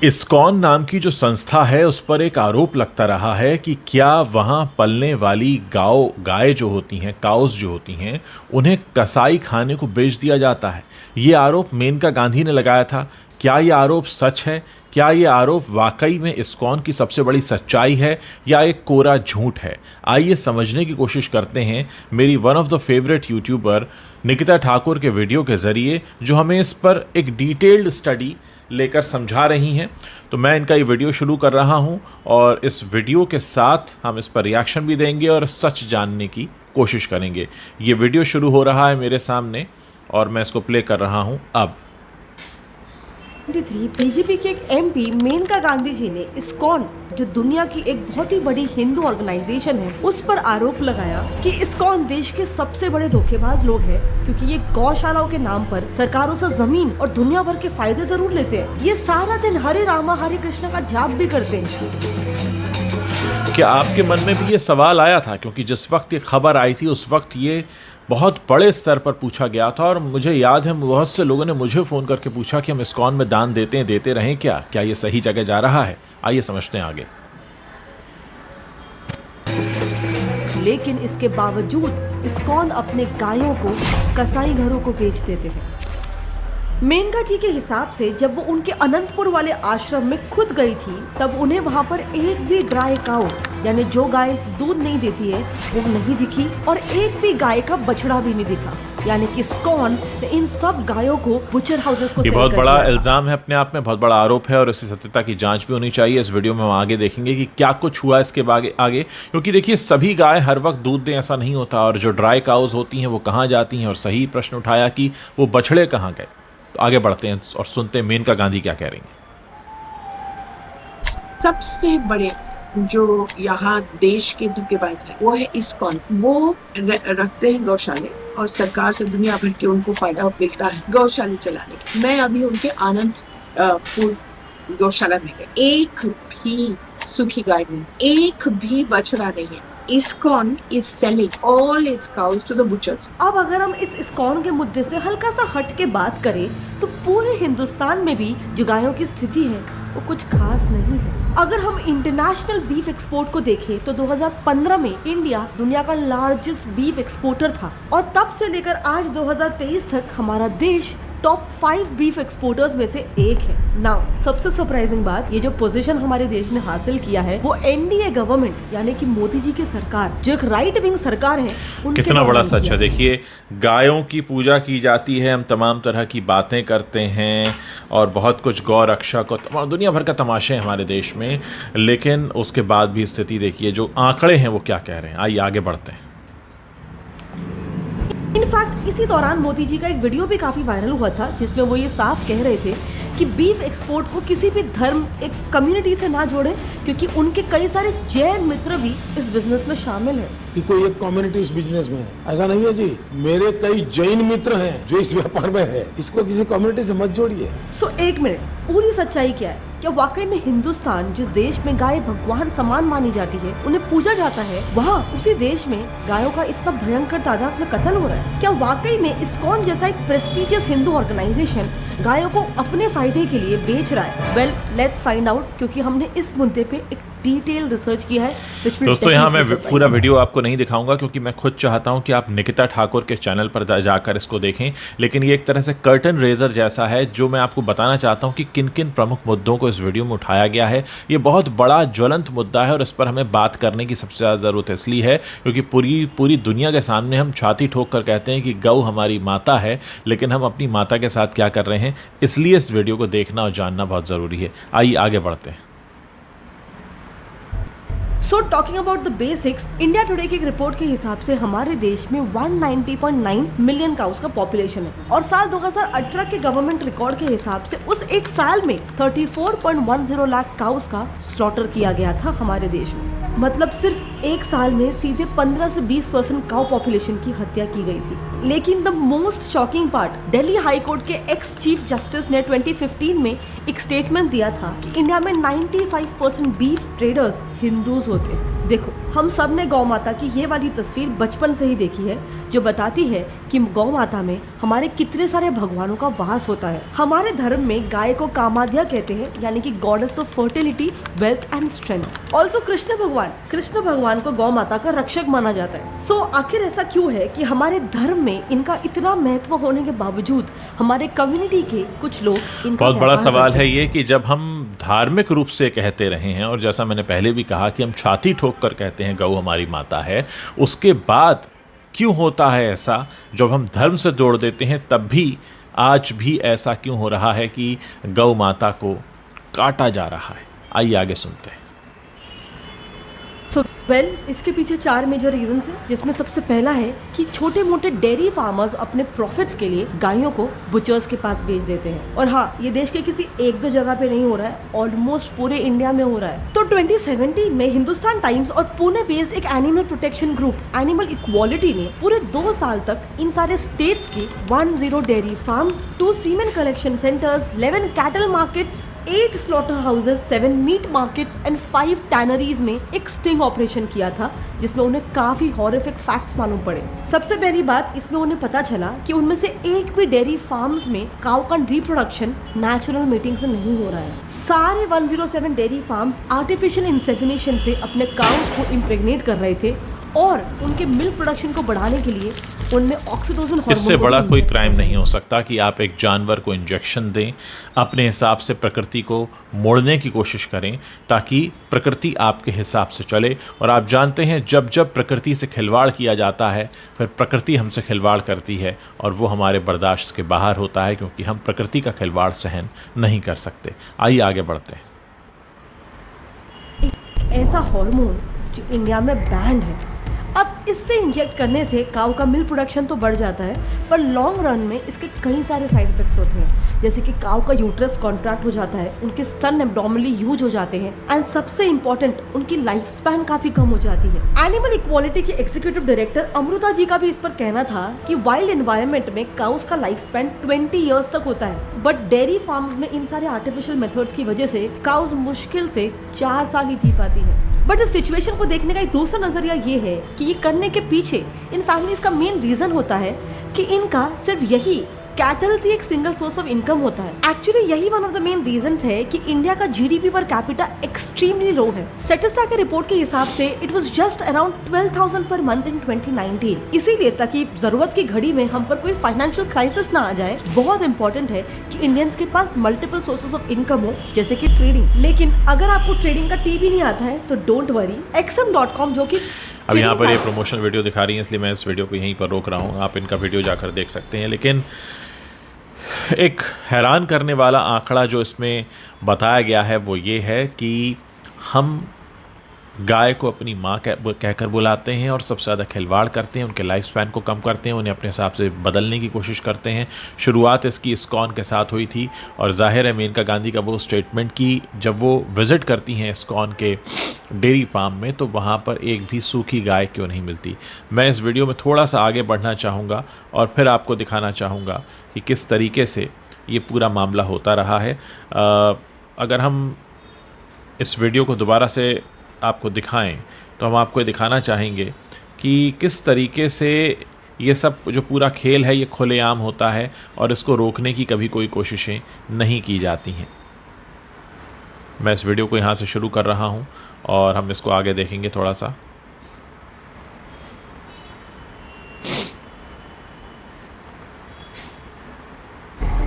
ISKCON नाम की जो संस्था है उस पर एक आरोप लगता रहा है कि क्या वहाँ पलने वाली गाय जो होती हैं, काउस जो होती हैं, उन्हें कसाई खाने को बेच दिया जाता है। ये आरोप मेनका गांधी ने लगाया था। क्या ये आरोप सच है? क्या ये आरोप वाकई में इस्कॉन की सबसे बड़ी सच्चाई है या एक कोरा झूठ है? आइए समझने की कोशिश करते हैं मेरी one of the favourite YouTuber Nikita Thakur के वीडियो के ज़रिए, जो हमें इस पर एक डिटेल्ड स्टडी लेकर समझा रही हैं। तो मैं इनका ये वीडियो शुरू कर रहा हूं और इस वीडियो के साथ हम इस पर रिएक्शन भी देंगे और सच जानने की कोशिश करेंगे। ये वीडियो शुरू हो रहा है मेरे सामने और मैं इसको प्ले कर रहा हूं अब। बीजेपी के एक एमपी मेनका गांधी जी ने इस्कॉन, जो दुनिया की एक बहुत ही बड़ी हिंदू ऑर्गेनाइजेशन है, उस पर आरोप लगाया कि इस्कॉन देश के सबसे बड़े धोखेबाज लोग हैं, क्योंकि ये गौशालाओं के नाम पर सरकारों से जमीन और दुनिया भर के फायदे जरूर लेते हैं। ये सारा दिन हरे रामा हरे कृष्णा का जाप भी करते हैं। क्या आपके मन में भी ये सवाल आया था? क्योंकि जिस वक्त ये खबर आई थी उस वक्त ये बहुत बड़े स्तर पर पूछा गया था और मुझे याद है बहुत से लोगों ने मुझे फ़ोन करके पूछा कि हम इस्कॉन में दान देते रहें क्या ये सही जगह जा रहा है? आइए समझते हैं आगे। लेकिन इसके बावजूद इस्कॉन अपने गायों को कसाई घरों को बेच देते हैं। मेनका जी के हिसाब से जब वो उनके अनंतपुर वाले आश्रम में खुद गई थी, तब उन्हें वहाँ पर एक भी ड्राई काऊ, यानी जो गाय दूध नहीं देती है, वो नहीं दिखी और एक भी गाय का बछड़ा भी नहीं दिखा। यानी कि इस्कॉन ने इन सब गायों को बुचर हाउसेस को ये बहुत बड़ा इल्जाम है, अपने आप में बहुत बड़ा आरोप है और इसकी सत्यता की जांच भी होनी चाहिए। इस वीडियो में हम आगे देखेंगे कि क्या कुछ हुआ इसके आगे, क्योंकि देखिए सभी गाय हर वक्त दूध दें ऐसा नहीं होता और जो ड्राई काउज होती हैं वो कहाँ जाती हैं, और सही प्रश्न उठाया कि वो बछड़े कहाँ गए। तो आगे बढ़ते हैं और सुनते हैं मेनका गांधी क्या कह रही हैं। सबसे बड़े जो यहाँ देश के धोखेबाज है वो है इस्कॉन। वो रखते हैं गौशाले और सरकार से दुनिया भर के उनको फायदा मिलता है गौशाले चलाने के। मैं अभी उनके आनंदपुर गौशाला में गई, एक भी सूखी गाय नहीं, एक भी बछड़ा नहीं है। ISKCON is selling all its cows to the butchers. अब अगर हम इस इस्कॉन के मुद्दे से हल्का सा हट के बात करें तो पूरे हिंदुस्तान में भी जो गायों की स्थिति है वो कुछ खास नहीं है। अगर हम इंटरनेशनल बीफ एक्सपोर्ट को देखें तो 2015 में इंडिया दुनिया का लार्जेस्ट बीफ एक्सपोर्टर था और तब से लेकर आज 2023 तक हमारा देश टॉप 5 बीफ एक्सपोर्टर्स में से एक है। नाउ सबसे सरप्राइजिंग बात, ये जो पोजीशन हमारे देश ने हासिल किया है वो एनडीए गवर्नमेंट यानी कि मोदी जी की सरकार, जो एक राइट विंग सरकार है, कितना बड़ा सच है। देखिए गायों की पूजा की जाती है, हम तमाम तरह की बातें करते हैं और बहुत कुछ गौ रक्षक और दुनिया भर का तमाशे हैं हमारे देश में, लेकिन उसके बाद भी स्थिति देखिए, जो आंकड़े हैं वो क्या कह रहे हैं। आइए आगे बढ़ते हैं। इनफैक्ट इसी दौरान मोदी जी का एक वीडियो भी काफी वायरल हुआ था जिसमें वो ये साफ कह रहे थे कि बीफ एक्सपोर्ट को किसी भी धर्म, एक कम्युनिटी से ना जोड़े, क्योंकि उनके कई सारे जैन मित्र भी इस बिजनेस में शामिल हैं। कि कोई एक कम्युनिटी इस बिजनेस में है, ऐसा नहीं है जी। मेरे कई जैन मित्र हैं जो इस व्यापार में है, इसको किसी कम्युनिटी से मत जोड़िए। सो एक मिनट, पूरी सच्चाई क्या है? क्या वाकई में हिंदुस्तान, जिस देश में गाय भगवान समान मानी जाती है, उन्हें पूजा जाता है, वहाँ उसी देश में गायों का इतना भयंकर तादाद में कत्ल हो रहा है? क्या वाकई में इस्कॉन जैसा एक प्रेस्टिजियस हिंदू ऑर्गेनाइजेशन गायों को अपने फायदे के लिए बेच रहा है? वेल, लेट्स फाइंड आउट, क्योंकि हमने इस मुद्दे पे एक डिटेल रिसर्च किया है। दोस्तों यहाँ मैं पूरा वीडियो आपको नहीं दिखाऊंगा क्योंकि मैं खुद चाहता हूँ कि आप निकिता ठाकुर के चैनल पर जाकर इसको देखें, लेकिन ये एक तरह से कर्टन रेजर जैसा है जो मैं आपको बताना चाहता हूँ कि किन किन प्रमुख मुद्दों को इस वीडियो में उठाया गया है। ये बहुत बड़ा ज्वलंत मुद्दा है और इस पर हमें बात करने की सबसे ज़्यादा ज़रूरत इसलिए है क्योंकि पूरी दुनिया के सामने हम छाती ठोक कर कहते हैं कि गौ हमारी माता है, लेकिन हम अपनी माता के साथ क्या कर रहे हैं, इसलिए इस वीडियो को देखना और जानना बहुत ज़रूरी है। आइए आगे बढ़ते हैं। So talking about the basics, India today की एक रिपोर्ट के हिसाब से हमारे देश में 190.9 मिलियन काउस का पॉपुलेशन है और साल 2018 के गवर्नमेंट रिकॉर्ड के हिसाब से उस एक साल में 34.10 लाख काउस का स्लॉटर किया गया था हमारे देश में। मतलब सिर्फ एक साल में सीधे 15 से 20% काउ पॉपुलेशन की हत्या की गई थी। लेकिन the most shocking part, Delhi high court के एक्स चीफ जस्टिस ने 2015 में एक स्टेटमेंट दिया था कि इंडिया में 95% बीफ ट्रेडर्स हिंदूज होते हैं। देखो, हम सब ने गौ माता की ये वाली तस्वीर बचपन से ही देखी है, जो बताती है कि गौ माता में हमारे कितने सारे भगवानों का वास होता है। हमारे धर्म में गाय को कामाध्या कहते हैं, यानी कि goddess of fertility, wealth and strength. Also Krishna भगवान को गौ माता का रक्षक माना जाता है। सो आखिर ऐसा क्यों है कि हमारे धर्म में इनका इतना महत्व होने के बावजूद हमारे कम्युनिटी के कुछ लोग इनका बहुत बड़ा व्यवहार सवाल करते है ये कि जब हम धार्मिक रूप से कहते रहे हैं, और जैसा मैंने पहले भी कहा कि हम छाती ठोक कर कहते हैं गौ हमारी माता है, उसके बाद क्यों होता है ऐसा? जब हम धर्म से जोड़ देते हैं तब भी आज भी ऐसा क्यों हो रहा है कि गौ माता को काटा जा रहा है? आइए आगे सुनते हैं। इसके पीछे 4 मेजर रीजंस हैं, जिसमें सबसे पहला है कि छोटे मोटे डेयरी फार्मर्स अपने प्रॉफिट्स के लिए गायों को बुचर्स के पास बेच देते हैं। और हाँ, ये देश के किसी 1-2 जगह पे नहीं हो रहा है, ऑलमोस्ट पूरे इंडिया में हो रहा है। तो 2017 में हिंदुस्तान टाइम्स और पुणे बेस्ड एक animal protection group animal equality ने पूरे 2 साल तक इन सारे स्टेट्स के 10 dairy farms, 2 semen collection centres, 11 cattle markets, 8 slaughter houses, 7 meat markets and 5 tanneries में एक स्टिंग ऑपरेशन किया था, जिसमें उन्हें काफी हॉरिफिक फैक्ट्स मालूम पड़े। सबसे पहली बात, इसमें उन्हें पता चला कि उनमें से एक भी डेयरी फार्म्स में काउ का रिप्रोडक्शन नेचुरल मीटिंग से नहीं हो रहा है। सारे 107 डेयरी फार्म्स आर्टिफिशियल इंसेमिनेशन से अपने काउस को इम्प्रेग्नेट कर रहे थे और उनके मिल्क प्रोडक्शन को बढ़ाने के लिए उनमें ऑक्सीटोसिन हार्मोन इससे बड़ा कोई क्राइम नहीं हो सकता कि आप एक जानवर को इंजेक्शन दें, अपने हिसाब से प्रकृति को मोड़ने की कोशिश करें ताकि प्रकृति आपके हिसाब से चले। और आप जानते हैं, जब जब प्रकृति से खिलवाड़ किया जाता है फिर प्रकृति हमसे खिलवाड़ करती है और वो हमारे बर्दाश्त के बाहर होता है, क्योंकि हम प्रकृति का खिलवाड़ सहन नहीं कर सकते। आइए आगे बढ़ते हैं। एक ऐसा हार्मोन जो इंडिया में बैंड है। अब इससे इंजेक्ट करने से काऊ का मिल्क प्रोडक्शन तो बढ़ जाता है, पर लॉन्ग रन में इसके कई सारे साइड इफेक्ट्स होते हैं, जैसे कि काऊ का यूट्रस कॉन्ट्रैक्ट हो जाता है, उनके स्तन एब्डोमिनली यूज हो जाते हैं एंड सबसे इंपॉर्टेंट, उनकी लाइफ स्पैन काफी कम हो जाती है। एनिमल इक्वालिटी के एग्जीक्यूटिव डायरेक्टर अमृता जी का भी इस पर कहना था कि वाइल्ड एनवायरनमेंट में काउस का लाइफ स्पैन 20 ईयर्स तक होता है, बट डेयरी फार्म्स में इन सारे आर्टिफिशियल मेथड्स की वजह से काउस मुश्किल से 4 साल ही जी पाती है। बट इस सिचुएशन को देखने का एक दूसरा नजरिया ये है कि ये करने के पीछे इन फैमिलीज का मेन रीजन होता है कि इनका सिर्फ यही कैटल से एक सिंगल सोर्स ऑफ इनकम होता है। एक्चुअली यही one of the main reasons है कि इंडिया का GDP per capita extremely low है। स्टैटिस्टा के रिपोर्ट के हिसाब से it was just around 12,000 per month in 2019। इसीलिए ताकि जरूरत की घड़ी में हम पर कोई फाइनेंशियल क्राइसिस ना आ जाए, बहुत इंपॉर्टेंट है कि इंडियंस के पास मल्टीपल सोर्सेज ऑफ इनकम हो, जैसे कि ट्रेडिंग। लेकिन अगर आपको ट्रेडिंग का टी भी नहीं आता है तो डोंट वरी, XM.com जो कि अब यहाँ पर ये प्रमोशनल वीडियो दिखा रही है, इसलिए मैं इस वीडियो को यहीं पर रोक रहा हूँ। आप इनका वीडियो जाकर देख सकते हैं। लेकिन एक हैरान करने वाला आंकड़ा जो इसमें बताया गया है वो ये है कि हम गाय को अपनी माँ कहकर बुलाते हैं और सबसे ज़्यादा खिलवाड़ करते हैं, उनके लाइफ स्पैन को कम करते हैं, उन्हें अपने हिसाब से बदलने की कोशिश करते हैं। शुरुआत इसकी इस्कॉन के साथ हुई थी और जाहिर है मेनका गांधी का वो स्टेटमेंट कि जब वो विज़िट करती हैं इस्कॉन के डेयरी फार्म में तो वहाँ पर एक भी सूखी गाय क्यों नहीं मिलती। मैं इस वीडियो में थोड़ा सा आगे बढ़ना चाहूँगा और फिर आपको दिखाना चाहूँगा कि किस तरीके से ये पूरा मामला होता रहा है। अगर हम इस वीडियो को दोबारा से आपको दिखाएं तो हम आपको ये दिखाना चाहेंगे कि किस तरीके से ये सब जो पूरा खेल है ये खुलेआम होता है और इसको रोकने की कभी कोई कोशिशें नहीं की जाती हैं। मैं इस वीडियो को यहाँ से शुरू कर रहा हूँ और हम इसको आगे देखेंगे थोड़ा सा।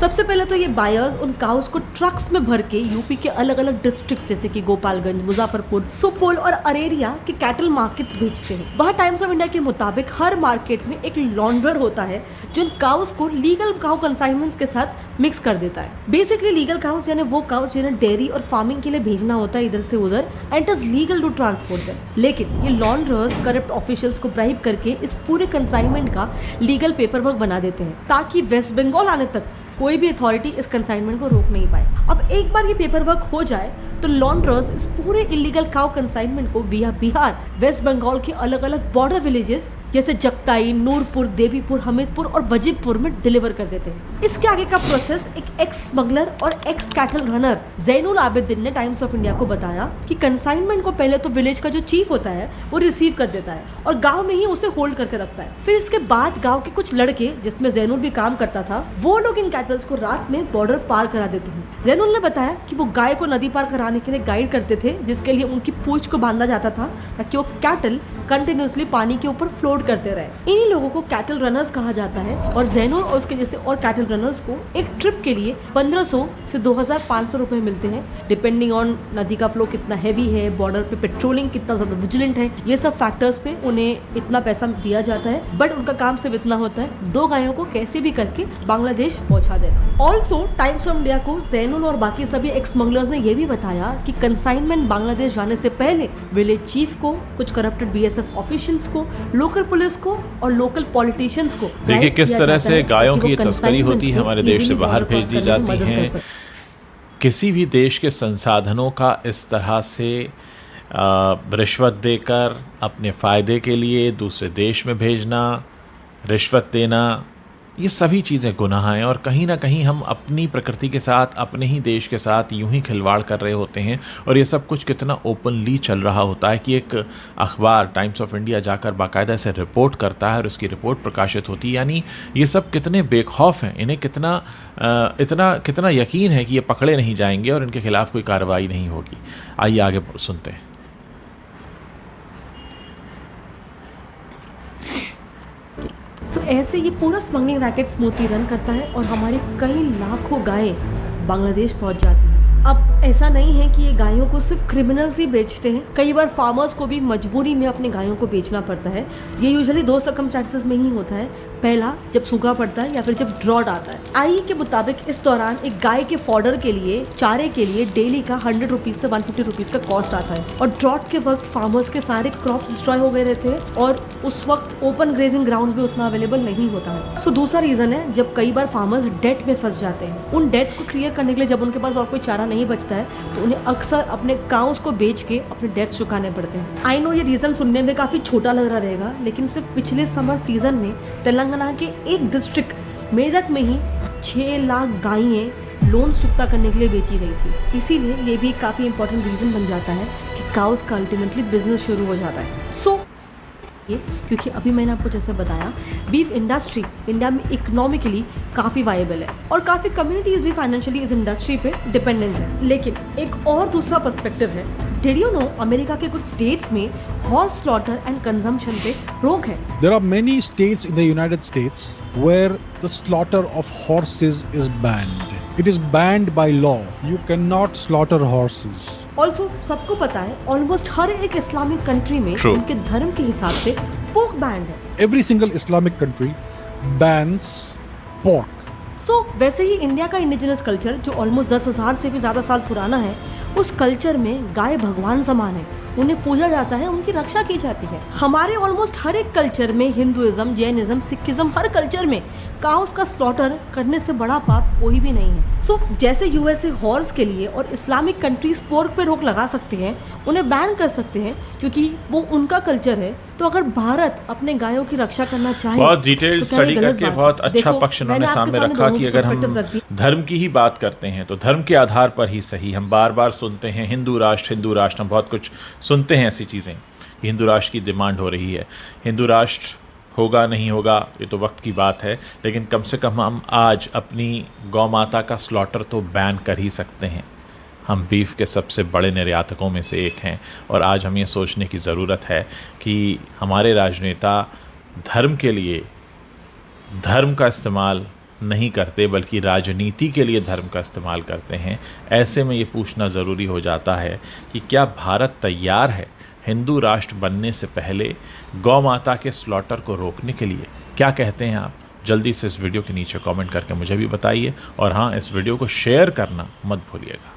सबसे पहले तो ये बायर्स उन काउस को ट्रक्स में भर के यूपी के अलग अलग डिस्ट्रिक्ट जैसे कि गोपालगंज, मुजफ्फरपुर, सुपौल और अरेरिया के कैटल मार्केट्स भेजते हैं। वहाँ टाइम्स ऑफ इंडिया के मुताबिक हर मार्केट में एक लॉन्ड्रर होता है जो इन काउस को लीगल काउ कंसाइनमेंट्स के साथ मिक्स कर देता है। बेसिकली लीगल काउस यानी वो काउस जिन्हें डेयरी और फार्मिंग के लिए भेजना होता है इधर से उधर, and it is legal to transport them. लेकिन ये लॉन्ड्रर्स करप्ट ऑफिशियल्स को ब्राइब करके इस पूरे कंसाइनमेंट का लीगल पेपर वर्क बना देते हैं ताकि वेस्ट बंगाल आने तक कोई भी अथॉरिटी इस कंसाइनमेंट को रोक नहीं पाए। अब एक बार ये पेपर वर्क हो जाए तो लॉन्ड्रर्स इस पूरे इलीगल काउ कंसाइनमेंट को विया बिहार, वेस्ट बंगाल के अलग अलग बॉर्डर विलेजेस जैसे जगताई, नूरपुर, देवीपुर, हमीरपुर और वजीरपुर में डिलीवर कर देते हैं। इसके आगे का प्रोसेस एक एक्स स्मगलर और x cattle runner Zainul Abidin ने टाइम्स ऑफ इंडिया को बताया कि कंसाइनमेंट को पहले तो विलेज का जो चीफ होता है वो रिसीव कर देता है और गांव में ही उसे होल्ड करके रखता है। फिर इसके बाद गांव के कुछ लड़के, जिसमें जैनुल भी काम करता था, वो लोग इन कैटल्स को रात में बॉर्डर पार करा देते हैं। जैनुल ने बताया कि वो गाय को नदी पार कराने के लिए गाइड करते थे, जिसके लिए उनकी पूंछ को बांधा जाता था ताकि वो कैटल कंटिन्यूअसली पानी के ऊपर फ्लोट करते रहे। इन्हीं लोगों को कैटल रनर्स कहा जाता है और जैनुल और उसके जैसे और कैटल रनर्स को एक ट्रिप के लिए 1500 से 2500 रुपए मिलते हैं, डिपेंडिंग ऑन नदी का फ्लो कितना हैवी है, बॉर्डर पे पेट्रोलिंग कितना ज्यादा विजिलेंट है, ये सब फैक्टर्स पे उन्हें इतना पैसा दिया जाता है। बट उनका काम सिर्फ इतना होता है 2 गायों को कैसे भी करके बांग्लादेश पहुंचा देना। ऑल्सो टाइम्स ऑफ इंडिया को जैनुल और बाकी सभी एक्स स्मगलर्स ने यह भी बताया कि कंसाइनमेंट बांग्लादेश जाने से पहले विलेज चीफ को, कुछ करप्टेड बीएसएफ ऑफिशियल्स को, लोकल पुलिस को और लोकल पॉलिटिशियंस को देखिए किस तरह से गायों की तस्करी होती है, हमारे देश से बाहर भेज दी जाती हैं। किसी भी देश के संसाधनों का इस तरह से रिश्वत देकर अपने फ़ायदे के लिए दूसरे देश में भेजना, रिश्वत देना, ये सभी चीज़ें गुनाह हैं और कहीं ना कहीं हम अपनी प्रकृति के साथ, अपने ही देश के साथ यूं ही खिलवाड़ कर रहे होते हैं। और ये सब कुछ कितना ओपनली चल रहा होता है कि एक अखबार टाइम्स ऑफ इंडिया जाकर बाकायदा से रिपोर्ट करता है और उसकी रिपोर्ट प्रकाशित होती है। यानी ये सब कितने बेखौफ हैं, इन्हें कितना यकीन है कि ये पकड़े नहीं जाएंगे और इनके खिलाफ़ कोई कार्रवाई नहीं होगी। आइए आगे सुनते हैं। तो ऐसे ये पूरा स्मगलिंग रैकेट स्मूथली रन करता है और हमारे कई लाखों गायें बांग्लादेश पहुंच जाती हैं। अब ऐसा नहीं है कि ये गायों को सिर्फ क्रिमिनल्स ही बेचते हैं, कई बार फार्मर्स को भी मजबूरी में अपने गायों को बेचना पड़ता है। ये यूजुअली 2 सर्कमस्टेंसेस में ही होता है, पहला जब सूखा पड़ता है या फिर जब ड्रॉट आता है। आई के मुताबिक इस दौरान एक गाय के फॉडर के लिए, चारे के लिए डेली का 100 रुपीज़ से 150 रुपीज़ का कॉस्ट आता है। और ड्रॉट के वक्त फार्मर्स के सारे क्रॉप्स डिस्ट्रॉय हो गए रहते हैं और उस वक्त ओपन ग्रेजिंग ग्राउंड भी उतना अवेलेबल नहीं होता है। सो दूसरा रीज़न है जब कई बार फार्मर्स डेट में फंस जाते हैं। उन डेट्स को क्लियर करने के लिए जब उनके पास और कोई चारा नहीं बचता है तो उन्हें अक्सर अपने काउस को बेच के अपने डेट्स चुकाने पड़ते हैं। आई नो ये रीज़न सुनने में काफ़ी छोटा लग रहा रहेगा, लेकिन सिर्फ पिछले समर सीजन में तेलंगाना के एक डिस्ट्रिक्ट मेदक में ही 6 लाख गायें लोन्स चुकता करने के लिए बेची गई थी। इसीलिए ये भी काफ़ी इंपॉर्टेंट रीज़न बन जाता है कि काउस का अल्टीमेटली बिजनेस शुरू हो जाता है। सो क्योंकि अभी मैंने आपको जैसे बताया बीफ इंडस्ट्री इंडिया में इकोनॉमिकली काफ़ी वायबल है और काफ़ी कम्युनिटीज़ भी फाइनेंशियली इस इंडस्ट्री पे डिपेंडेंट है। लेकिन एक और दूसरा पर्सपेक्टिव है। डिड यू नो अमेरिका के कुछ स्टेट्स में हॉर्स स्लॉटर एंड कंजम्पशन पे रोक है। There are many states in the United States where the slaughter of horses is banned. It is banned by law. You cannot slaughter horses. Also सबको पता है almost हर एक Islamic country में True. उनके धर्म के हिसाब से पोर्क बैंड है। Every single Islamic country bans pork. सो वैसे ही इंडिया का इंडिजिनस कल्चर जो ऑलमोस्ट 10,000 से भी ज़्यादा साल पुराना है, उस कल्चर में गाय भगवान समान है, उन्हें पूजा जाता है, उनकी रक्षा की जाती है। हमारे ऑलमोस्ट हर एक कल्चर में, हिंदुइज्म, जैनिज्म, सिखिज्म, हर कल्चर में काउस का स्लॉटर करने से बड़ा पाप कोई भी नहीं है। सो जैसे यूएसए हॉर्स के लिए और इस्लामिक कंट्रीज पोर्क पे रोक लगा सकते हैं, उन्हें बैन कर सकते हैं क्योंकि वो उनका कल्चर है, तो अगर भारत अपने गायों की रक्षा करना चाहे बहुत डिटेल तो क्या ये स्टडी गलत करके बात है? बहुत अच्छा देखो, पक्ष उन्होंने मैंने आपके सामने रखा दोनों कि की अगर हम perspectives रख दी। धर्म की ही बात करते हैं तो धर्म के आधार पर ही सही। हम बार बार सुनते हैं हिंदू राष्ट्र, हम बहुत कुछ सुनते हैं ऐसी चीज़ें। हिंदू राष्ट्र की डिमांड हो रही है, हिंदू राष्ट्र होगा नहीं होगा ये तो वक्त की बात है, लेकिन कम से कम हम आज अपनी गौ माता का स्लॉटर तो बैन कर ही सकते हैं। हम बीफ के सबसे बड़े निर्यातकों में से एक हैं और आज हमें सोचने की ज़रूरत है कि हमारे राजनेता धर्म के लिए धर्म का इस्तेमाल नहीं करते बल्कि राजनीति के लिए धर्म का इस्तेमाल करते हैं। ऐसे में ये पूछना ज़रूरी हो जाता है कि क्या भारत तैयार है हिंदू राष्ट्र बनने से पहले गौ माता के स्लॉटर को रोकने के लिए? क्या कहते हैं आप? जल्दी से इस वीडियो के नीचे कमेंट करके मुझे भी बताइए और हाँ, इस वीडियो को शेयर करना मत भूलिएगा।